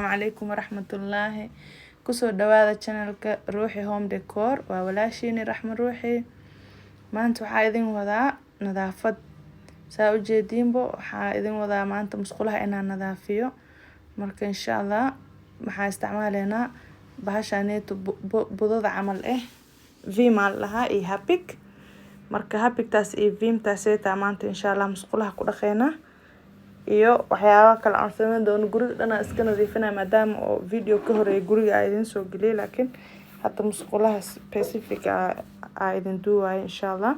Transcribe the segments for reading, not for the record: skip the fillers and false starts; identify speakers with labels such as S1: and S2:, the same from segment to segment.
S1: عليكم ورحمة الله. kusoo dhawaada channelka Ruuxi Home Decor. waa walaashiini Raxmo Ruuxi. maanta waxaa idin wadaa nadaafad. saa u jeediinbo waxaa idin wadaa maanta musqulaha inaan nadaafiyo. marka insha Allah waxaa isticmaaleynaa bahashaneeto budada camal Vimal lahaa iyo Hapik. marka Hapiktaas iyo Vimtaas maanta insha Allah musqulaha ku dhaqeynaa. iyo waxyaabo kale aan sameyn doono guriga dhana iska nadiifinaa maadaama oo video ka horeeyay guriga ay idin soo galiyay laakiin hadda musqulaha specific idin duuwaay insha Allah.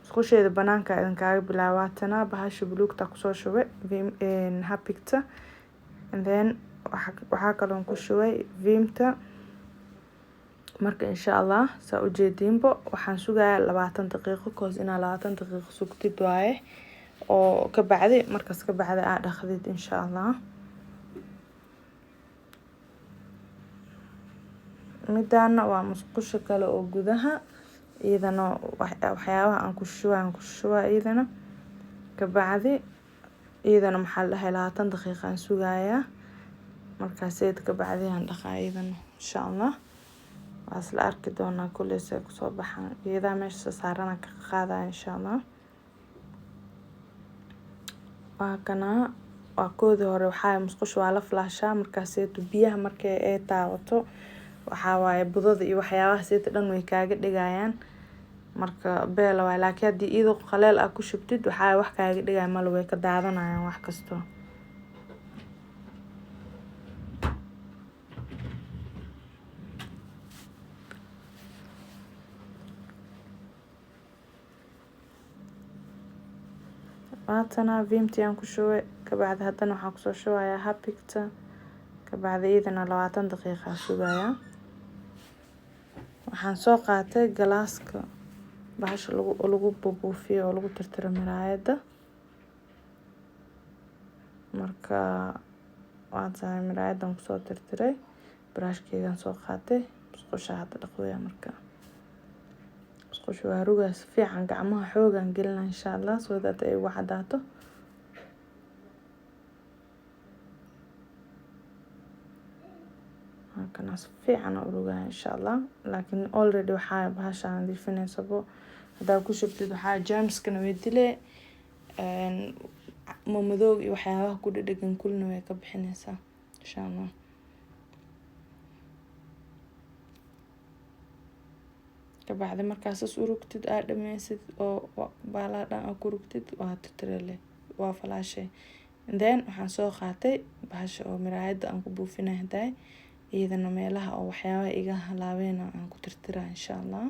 S1: musqusheeda banaanka idin kaaga bilaabatana bahasha buluugta ku soo shubay Hapikta, and then waxa kale oo ku shubay Vimta. marka insha Allah saa u jeediinbo waxaan sugayaa 20 daqiiqo koos inaa 20 daqiiqo sugtid waaye oo ka bacdi markaas ka bacdi aad dhaqdid insha Allah. midana waa musqusha kale oo gudaha iyadana waxyaabaha aan ku shubaa iyadana ka bacdi iyadana maxaa la dhahay 20 daqiiqo aan sugayaa markaas ka bacdi aan dhaqaa iyadana insha Allah. waa isla arki doonaa kullee say ku soo baxaan iyada meesha saarana ka qaadaa insha Allah. waa koodi hore waxaa musqusha waa la flaashaa markaas biyaha markay ay taawato waxa waaye budada iyo waxyaabaha dhan way kaaga dhigayaan marka beela waa laakiin hadii iyadoo qaleel ah ku shubtid waxa wax kaaga dhigay mal way ka daadanayaan wax kasto. maantana Vimti aan ku shubay ka bacdi haddana waxaan ku soo shubayaa Hapikta ka bacdi iyadana 20 daqiiqo sugayaa. waxaan soo qaatay galaaska bahasha lagu buufiyo oo lagu tirtiro miraayada. marka waan sameeyay miraayadan ku soo tirtiray brushkeygan soo qaatay musqusha hadda dhaqooya marka musqusha waa rugaas fiican gacmaha xoogan gelina insha Allah soo dad ay ugu cadaato. kana fiican oo rugaa insha Allah laakiin already waxa bahasha nadiifinaysa hadaa ku shubtid waxa germskana way dilee madow iyo waxyaabaha ku dhadhagan kulna way ka bixinaysaa insha Allah. ka bacdi markaas u rugtid aad dhameysid oo baaladan ku rugtid waa tirtirele waa falaashay. then waxaan soo qaatay bahasha oo miraayada aan ku buufinahay iyadana meelaha oo waxyaabaha iga halaabeen aan ku tirtiraa insha Allah.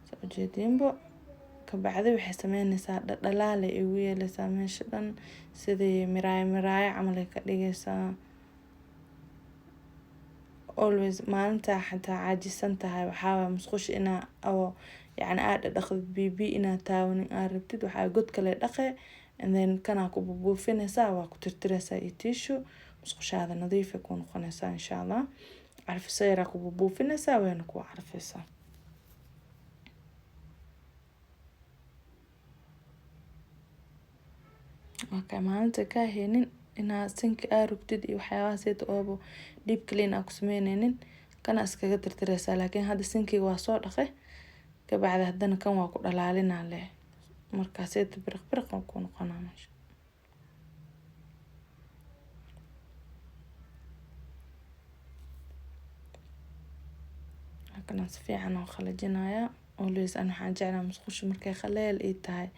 S1: soo jeedinbo ka bacdi waxay sameynaysaa dhalaale igu yeelaysaa meesha dhan sidii miraay camal ka dhigaysaa. always maalinta xataa caajisan tahay waxa musqusha ina oo yani aad dhaqdid bibi ina taawanin aad rabtid waxa god kale dhaqay and then kana ku buufinaysaa waa ku tirtiraysaa tissue musqushaada nadiif ku noqonaysaa insha Allah. carfisayra ku buufinaysaa wayna ku carfaysaa. marka maalinta ka heenin ina sinki aad rugtid iyo waxyaabaha oo deep clean ku sameynaynin kana iskaga tirtiraysaa laakiin hadda sinki waa soo dhaqay ka bacdi haddana kan waa ku dhalaalinaa leh markaas birq ku noqonaa. kana si fiican oo qalajinaya always aan waxaan jeclaa musqusha markay qaleel ay tahay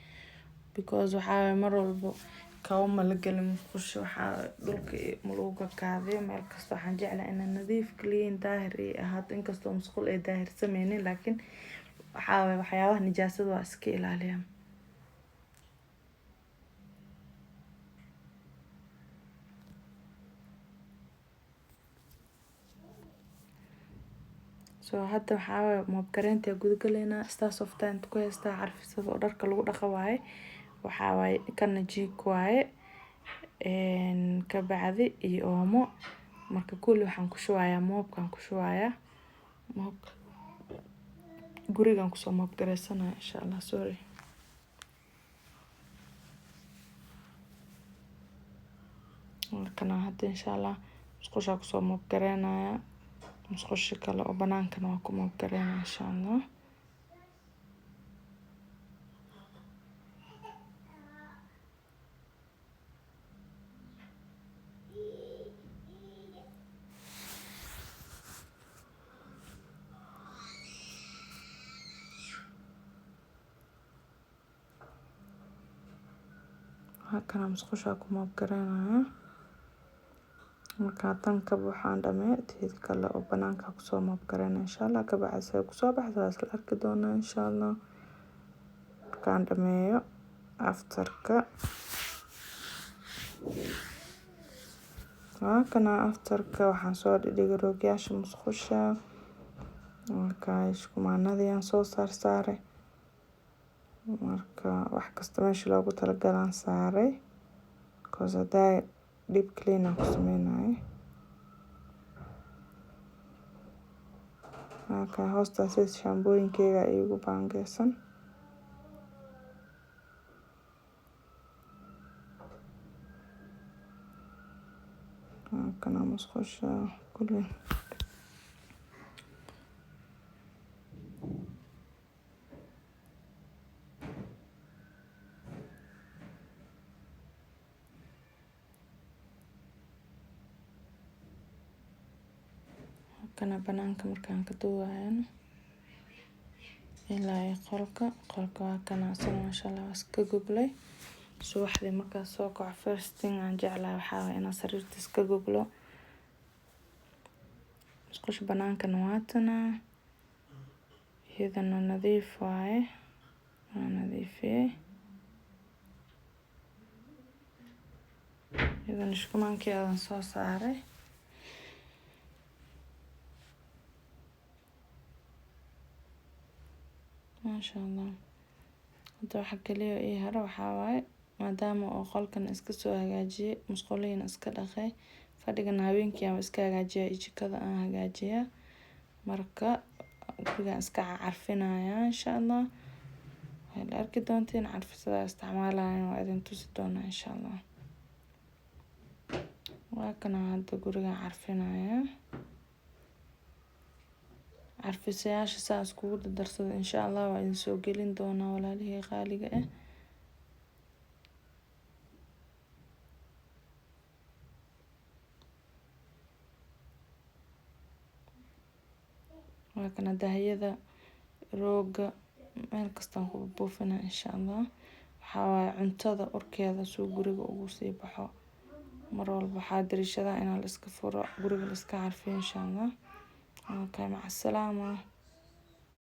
S1: because waxa mar walbo kawma la galin musqusha waxa dhulka lagu kaadiyo meel kasta waxaan jeclaa in nadiif clean daahir ahaato inkastoo musqul ay daahir sameeyeen laakiin waxyaabaha nijaasada waa iska ilaaliyaa. soo hadda waxa moob kareenta guud galeyna stars of time ku haysta carfisada oo dharka lagu dhaqo waaye waxa waaye kana jiik waaye ka bacdi iyo oomo marka kulli waxaan ku shubayaa moobkan ku shubayaa moobka gurigan ku soo moob gareysana insha Allah. sorry markana hadda insha Allah musqusha kusoo mob gareynaya musqusha kale oo banaankana waa ku mob gareynaya insha Allah. halkan musqusha ku mob gareynaya marka tan ka waxaan dhamay tii kale oo banaanka kusoo mob gareynaya insha Allah ka bacay kusoo baxdo isla arki doona insha Allah. markaan dhameeyo afterka waxaan soo dhigay roogyasha musqusha marka iskumaanadii soo saaray marka wax kasta meesha loogu talagalay saaray koosada deep clean ku sameynay marka hoostaas shaambooyinkeyga igu baangeysan kana musqusha kulli kana banaanka markaan ka duuwaayno ilaa qolka waa kana masha Allah iska goglay subaxdii markaa soo kaco first thing aan jeclahay waxaa waaye inaan sariirta iska goglo musqusha banaankana waa tana iyadana nadiif waaye waa nadiifiyey iyadana shukumaankeedan soo saaray masha Allah. hadda waxa kaliya ii haro waxaa waaye maadaama oo qolkan iska soo hagaajiyay musqulihiina iska dhaqay fadhigana habeenkii aan iska hagaajiyay jikada aan hagaajiyaa marka guriga iska carfinaya insha Allah. waxaad arki doontiin carfisada isticmaalayaan waa idin tusi doona insha Allah. waa kana hadda guriga carfinaya carfisayaasha saas kugu darsado insha Allah waa idin soo gelin doona walaalihii qaaliga ah. waa kana dahiyada rooga meel kastaan ku buufina insha Allah. waxaa waaye cuntada urkeeda soo guriga ugu sii baxo mar walba waxaa dariishada inaa la iska furo guriga la iska carfiyo insha Allah. okay maca salaama.